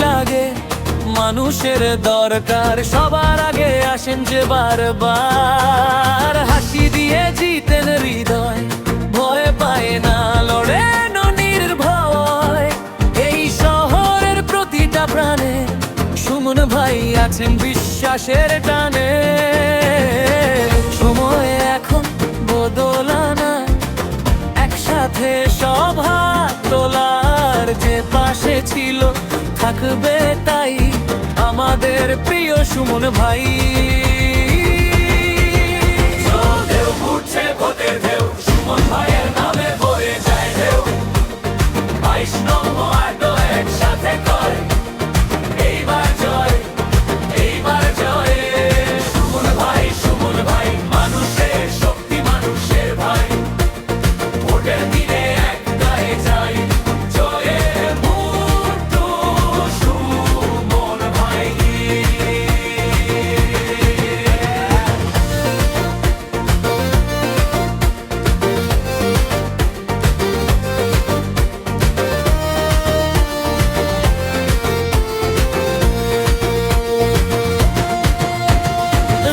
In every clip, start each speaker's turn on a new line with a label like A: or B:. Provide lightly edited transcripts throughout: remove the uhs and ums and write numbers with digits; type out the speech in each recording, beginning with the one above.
A: লাগে, মানুষের দরকার সবার আগে আসেন যে বারবার। হাসি দিয়ে জিতেন হৃদয়, ভয় পায় না, লড়েন নির্ভয়। এই শহরের প্রতিটা প্রাণে সুমন ভাই আছেন বিশ্বাসের টানে। সময় এখন বদলানা, একসাথে সব হাত তোলার, যে পাশে ছিল থাকবে তাই আমাদের প্রিয় সুমন ভাই। ঢেউ উঠছে ভোটের ঢেউ, সুমন ভাইয়ের নামে বয়ে যায় ঢেউ। 22 নম্বর ওয়ার্ড একসাথে করে এইবার জয়, এইবার জয়। সুমন ভাই মানুষের শক্তি, মানুষের ভাই। ভোটের দিনে এক গায়ে যাই, জয়ের মুহূর্ত সুমন ভাই।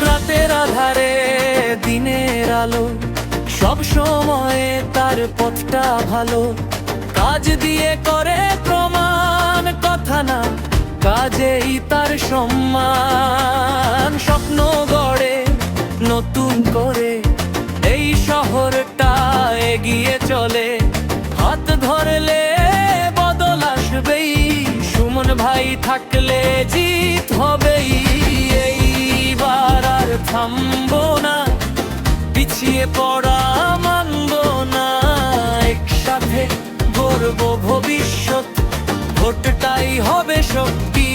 A: রাতের আধারে দিনের আলো, সব সময় তার পথটা ভালো। কাজ দিয়ে করে প্রমাণ, কথা না কাজেই তার সম্মান। স্বপ্ন গড়ে নতুন করে এই শহরটা এগিয়ে চলে। হাত ধরলে বদল আসবেই, সুমন ভাই থাকলে জিত হবেই। এইবার আর থামবো না, পিছিয়ে পড়া মানব না। একসাথে গড়ব ভবিষ্যৎ, ভোটটাই হবে শক্তি।